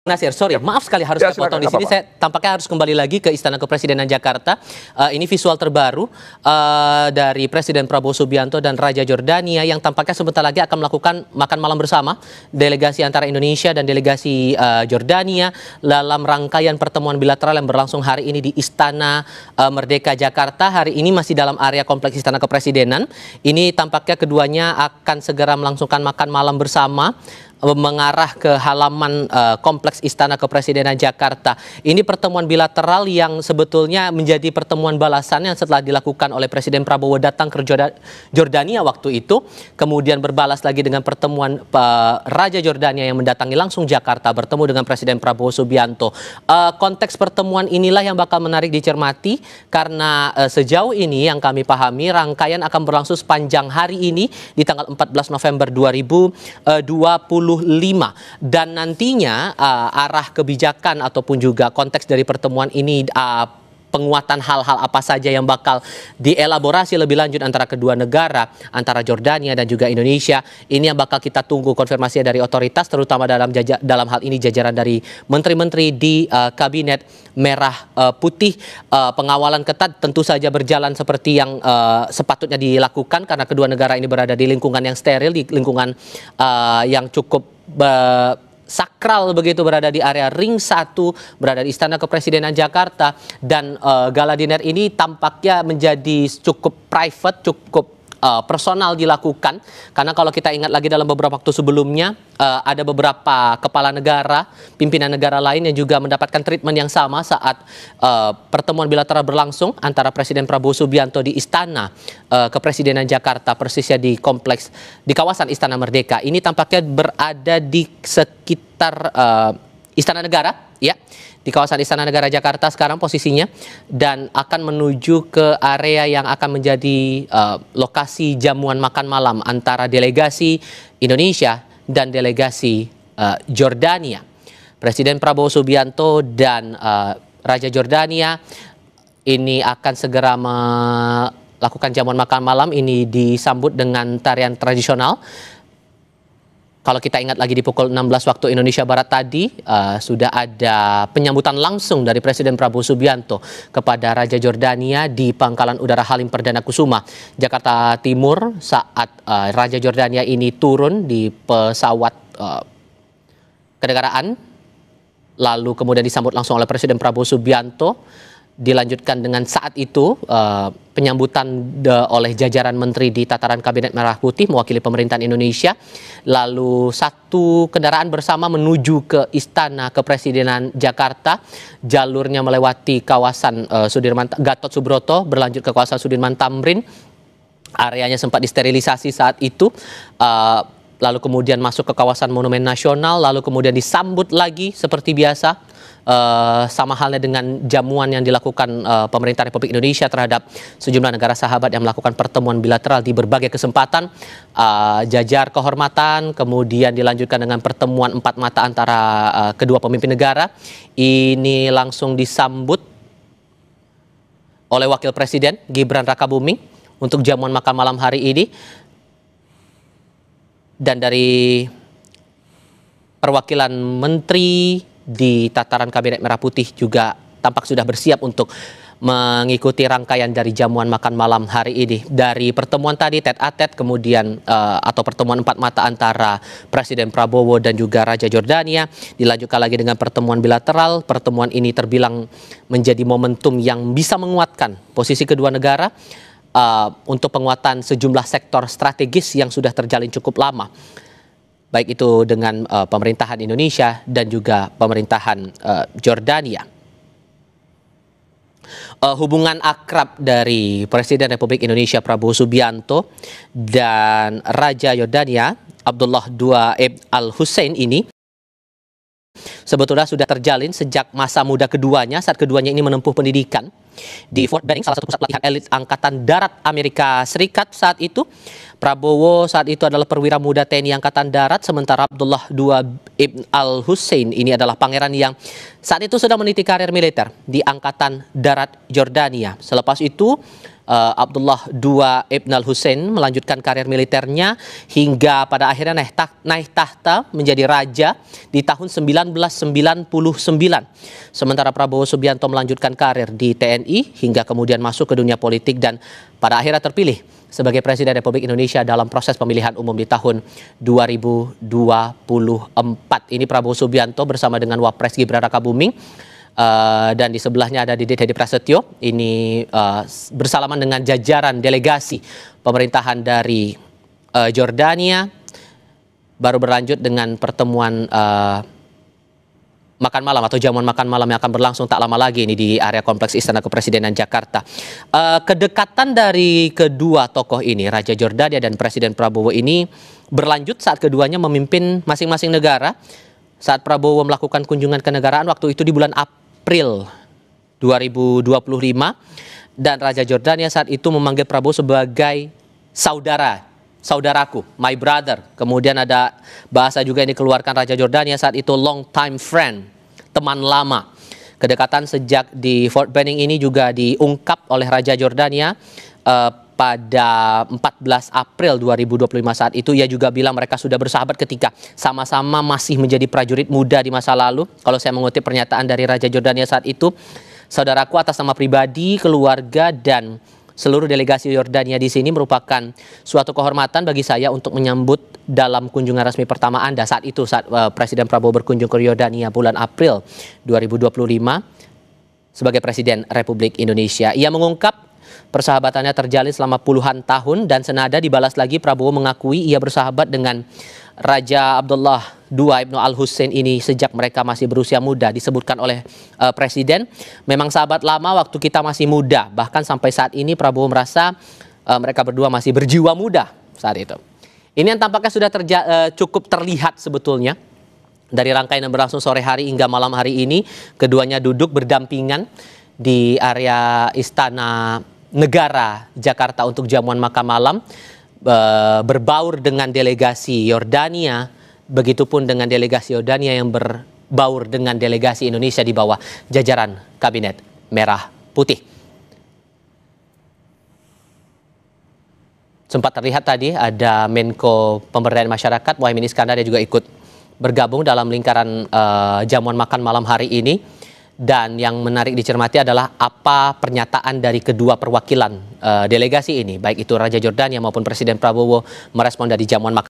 Nasir, sorry, maaf sekali harus saya potong di sini. Saya tampaknya harus kembali lagi ke Istana Kepresidenan Jakarta. Ini visual terbaru dari Presiden Prabowo Subianto dan Raja Jordania yang tampaknya sebentar lagi akan melakukan makan malam bersama delegasi antara Indonesia dan delegasi Jordania dalam rangkaian pertemuan bilateral yang berlangsung hari ini di Istana Merdeka Jakarta. Hari ini masih dalam area kompleks Istana Kepresidenan. Ini tampaknya keduanya akan segera melangsungkan makan malam bersama mengarah ke halaman kompleks Istana Kepresidenan Jakarta. Ini pertemuan bilateral yang sebetulnya menjadi pertemuan balasan yang setelah dilakukan oleh Presiden Prabowo datang ke Jordania waktu itu, kemudian berbalas lagi dengan pertemuan Raja Jordania yang mendatangi langsung Jakarta bertemu dengan Presiden Prabowo Subianto. Konteks pertemuan inilah yang bakal menarik dicermati karena sejauh ini yang kami pahami rangkaian akan berlangsung sepanjang hari ini di tanggal 14 November 2025. Dan nantinya arah kebijakan ataupun juga konteks dari pertemuan ini penguatan hal-hal apa saja yang bakal dielaborasi lebih lanjut antara kedua negara, antara Jordania dan juga Indonesia. Ini yang bakal kita tunggu konfirmasi dari otoritas, terutama dalam hal ini jajaran dari menteri-menteri di Kabinet Merah Putih. Pengawalan ketat tentu saja berjalan seperti yang sepatutnya dilakukan karena kedua negara ini berada di lingkungan yang steril, di lingkungan yang cukup sakral begitu, berada di area ring 1, berada di Istana Kepresidenan Jakarta, dan gala dinner ini tampaknya menjadi cukup private, cukup personal dilakukan karena kalau kita ingat lagi dalam beberapa waktu sebelumnya ada beberapa kepala negara, pimpinan negara lain yang juga mendapatkan treatment yang sama saat pertemuan bilateral berlangsung antara Presiden Prabowo Subianto di Istana Kepresidenan Jakarta, persisnya di kompleks di kawasan Istana Merdeka. Ini tampaknya berada di sekitar Istana Negara, ya, di kawasan Istana Negara Jakarta sekarang posisinya, dan akan menuju ke area yang akan menjadi lokasi jamuan makan malam antara delegasi Indonesia dan delegasi Jordania. Presiden Prabowo Subianto dan Raja Jordania ini akan segera melakukan jamuan makan malam. Ini disambut dengan tarian tradisional. Kalau kita ingat lagi di pukul 16 waktu Indonesia Barat tadi, sudah ada penyambutan langsung dari Presiden Prabowo Subianto kepada Raja Jordania di Pangkalan Udara Halim Perdana Kusuma, Jakarta Timur, saat Raja Jordania ini turun di pesawat kenegaraan, lalu kemudian disambut langsung oleh Presiden Prabowo Subianto. Dilanjutkan dengan saat itu penyambutan oleh jajaran menteri di tataran Kabinet Merah Putih mewakili pemerintahan Indonesia. Lalu satu kendaraan bersama menuju ke Istana Kepresidenan Jakarta. Jalurnya melewati kawasan Gatot Subroto, berlanjut ke kawasan Sudirman Tamrin. Areanya sempat disterilisasi saat itu. Lalu kemudian masuk ke kawasan Monumen Nasional, lalu kemudian disambut lagi seperti biasa. Sama halnya dengan jamuan yang dilakukan pemerintah Republik Indonesia terhadap sejumlah negara sahabat yang melakukan pertemuan bilateral di berbagai kesempatan, jajar kehormatan, kemudian dilanjutkan dengan pertemuan empat mata antara kedua pemimpin negara. Ini langsung disambut oleh Wakil Presiden Gibran Rakabuming untuk jamuan makan malam hari ini. Dan dari perwakilan menteri di tataran Kabinet Merah Putih juga tampak sudah bersiap untuk mengikuti rangkaian dari jamuan makan malam hari ini. Dari pertemuan tadi tete-a-tete, kemudian atau pertemuan empat mata antara Presiden Prabowo dan juga Raja Jordania, dilanjutkan lagi dengan pertemuan bilateral. Pertemuan ini terbilang menjadi momentum yang bisa menguatkan posisi kedua negara untuk penguatan sejumlah sektor strategis yang sudah terjalin cukup lama, baik itu dengan pemerintahan Indonesia dan juga pemerintahan Jordania. Hubungan akrab dari Presiden Republik Indonesia Prabowo Subianto dan Raja Jordania Abdullah II Ibn Al-Hussein ini sebetulnya sudah terjalin sejak masa muda keduanya, saat keduanya ini menempuh pendidikan di Fort Benning, salah satu pusat pelatihan elit Angkatan Darat Amerika Serikat saat itu. Prabowo saat itu adalah perwira muda TNI Angkatan Darat, sementara Abdullah II Ibn Al-Hussein ini adalah pangeran yang saat itu sedang meniti karir militer di Angkatan Darat Jordania. Selepas itu Abdullah II Ibn al-Husain melanjutkan karir militernya hingga pada akhirnya naik tahta menjadi raja di tahun 1999. Sementara Prabowo Subianto melanjutkan karir di TNI hingga kemudian masuk ke dunia politik dan pada akhirnya terpilih sebagai Presiden Republik Indonesia dalam proses pemilihan umum di tahun 2024. Ini Prabowo Subianto bersama dengan Wapres Gibran Rakabuming. Dan di sebelahnya ada Didi Hedi Prasetyo. Ini bersalaman dengan jajaran delegasi pemerintahan dari Jordania. Baru berlanjut dengan pertemuan makan malam atau jamuan makan malam yang akan berlangsung tak lama lagi ini di area kompleks Istana Kepresidenan Jakarta. Kedekatan dari kedua tokoh ini, Raja Jordania dan Presiden Prabowo ini berlanjut saat keduanya memimpin masing-masing negara. Saat Prabowo melakukan kunjungan kenegaraan waktu itu di bulan April 2025 dan Raja Jordania saat itu memanggil Prabowo sebagai saudaraku, my brother. Kemudian ada bahasa juga yang dikeluarkan Raja Jordania saat itu long time friend, teman lama. Kedekatan sejak di Fort Benning ini juga diungkap oleh Raja Jordania pada 14 April 2025 saat itu. Ia juga bilang mereka sudah bersahabat ketika sama-sama masih menjadi prajurit muda di masa lalu. Kalau saya mengutip pernyataan dari Raja Jordania saat itu, saudaraku atas nama pribadi, keluarga, dan seluruh delegasi Yordania di sini merupakan suatu kehormatan bagi saya untuk menyambut dalam kunjungan resmi pertama Anda. Saat itu, saat Presiden Prabowo berkunjung ke Yordania bulan April 2025 sebagai Presiden Republik Indonesia. Ia mengungkap persahabatannya terjalin selama puluhan tahun dan senada dibalas lagi Prabowo mengakui ia bersahabat dengan Raja Abdullah II Ibn al-Husain ini sejak mereka masih berusia muda. Disebutkan oleh Presiden, memang sahabat lama waktu kita masih muda. Bahkan sampai saat ini Prabowo merasa mereka berdua masih berjiwa muda saat itu. Ini yang tampaknya sudah cukup terlihat sebetulnya dari rangkaian yang berlangsung sore hari hingga malam hari ini. Keduanya duduk berdampingan di area Istana Negara Jakarta untuk jamuan makan malam, berbaur dengan delegasi Yordania, begitupun dengan delegasi Yordania yang berbaur dengan delegasi Indonesia di bawah jajaran Kabinet Merah Putih. Sempat terlihat tadi ada Menko Pemberdayaan Masyarakat Muhaimin Iskandar yang juga ikut bergabung dalam lingkaran jamuan makan malam hari ini. Dan yang menarik dicermati adalah apa pernyataan dari kedua perwakilan delegasi ini, baik itu Raja Jordania maupun Presiden Prabowo merespon dari jamuan makan